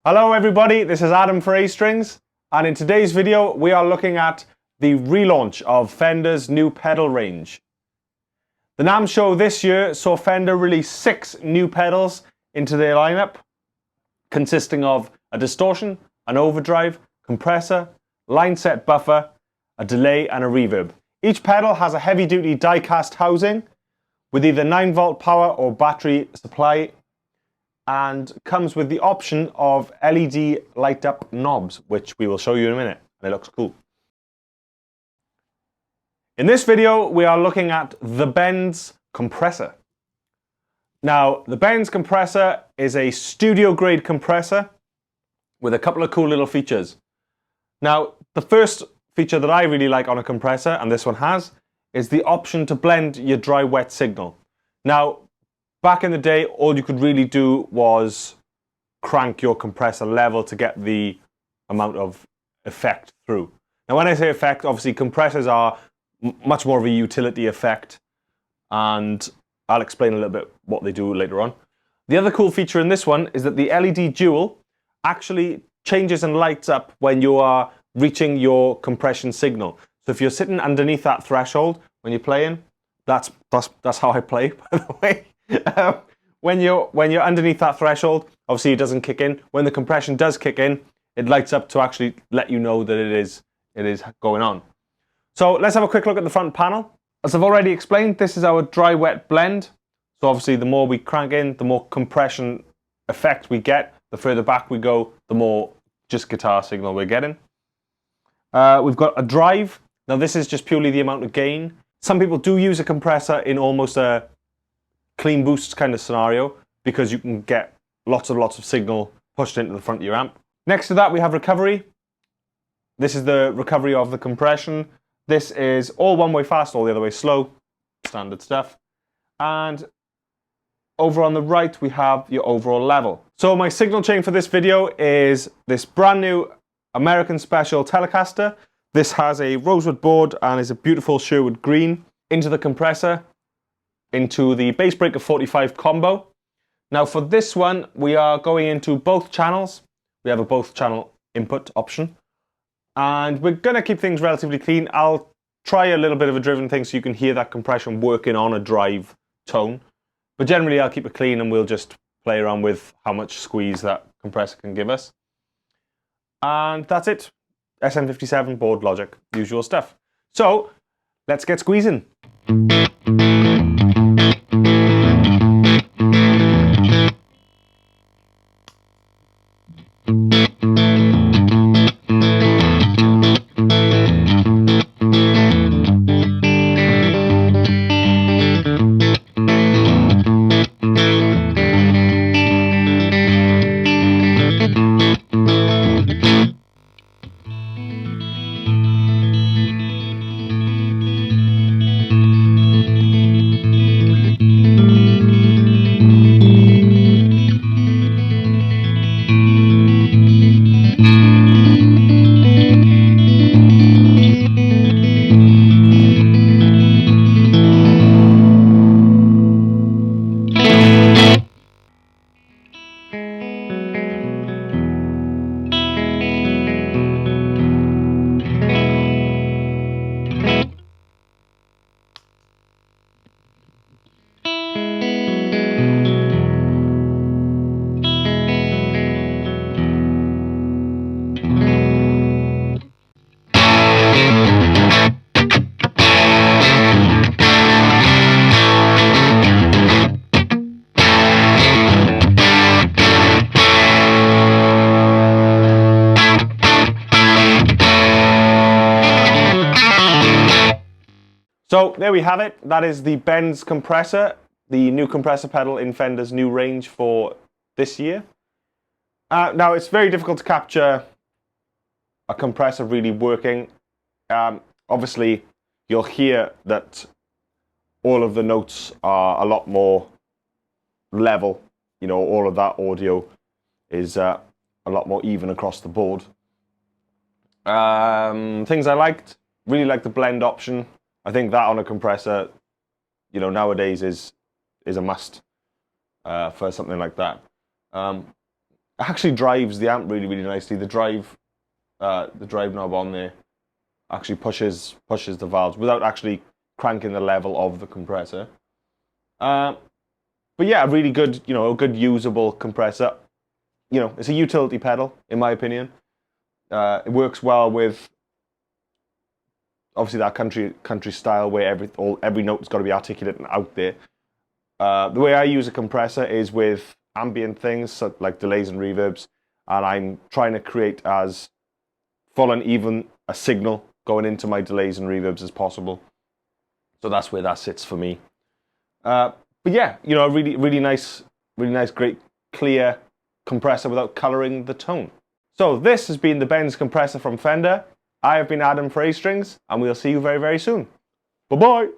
Hello everybody, this is Adam for A Strings, and in today's video we are looking at the relaunch of Fender's new pedal range. The NAMM show this year saw Fender release 6 new pedals into their lineup, consisting of a distortion, an overdrive, compressor, line set buffer, a delay and a reverb. Each pedal has a heavy duty die cast housing with either 9-volt power or battery supply, and comes with the option of LED light up knobs, which we will show you in a minute, and it looks cool. In this video we are looking at the Bends Compressor. Now the Bends Compressor is a studio grade compressor with a couple of cool little features. Now the first feature that I really like on a compressor, and this one has, is the option to blend your dry wet signal. Now back in the day, all you could really do was crank your compressor level to get the amount of effect through. Now when I say effect, obviously compressors are much more of a utility effect, and I'll explain a little bit what they do later on. The other cool feature in this one is that the LED jewel actually changes and lights up when you are reaching your compression signal. So if you're sitting underneath that threshold when you're playing, that's how I play, by the way. When you're underneath that threshold, obviously it doesn't kick in. When the compression does kick in, it lights up to actually let you know that it is going on. So let's have a quick look at the front panel. As I've already explained, this is our dry wet blend. So obviously the more we crank in, the more compression effect we get. The further back we go, the more just guitar signal we're getting. We've got a drive. Now this is just purely the amount of gain. Some people do use a compressor in almost a clean boost kind of scenario, because you can get lots of signal pushed into the front of your amp. Next to that we have recovery. This is the recovery of the compression. This is all one way fast, all the other way slow, standard stuff. And over on the right we have your overall level. So my signal chain for this video is this brand new American Special Telecaster. This has a rosewood board and is a beautiful Sherwood green. Into the compressor, into the bass breaker 45 combo. Now for this one we are going into both channels. We have a both channel input option, and we're going to keep things relatively clean. I'll try a little bit of a driven thing so you can hear that compression working on a drive tone, but generally I'll keep it clean and we'll just play around with how much squeeze that compressor can give us. And that's it. SM57 board logic, usual stuff. So let's get squeezing. So there we have it. That is the Bends Compressor, the new compressor pedal in Fender's new range for this year. Now it's very difficult to capture a compressor really working. Obviously you'll hear that all of the notes are a lot more level. You know, all of that audio is a lot more even across the board. Things I liked, really liked the blend option. I think that on a compressor, you know, nowadays is a must for something like that. actually drives the amp really, really nicely. The drive knob on there actually pushes the valves without actually cranking the level of the compressor. But yeah, a really good, a good usable compressor. It's a utility pedal, in my opinion. It works well with obviously that country style where every note's got to be articulate and out there. The way I use a compressor is with ambient things, so like delays and reverbs, and I'm trying to create as full and even a signal going into my delays and reverbs as possible. So that's where that sits for me. But yeah, a really nice, great, clear compressor without coloring the tone. So this has been the Bends compressor from Fender. I have been Adam for A Strings, and we'll see you very, very soon. Bye-bye.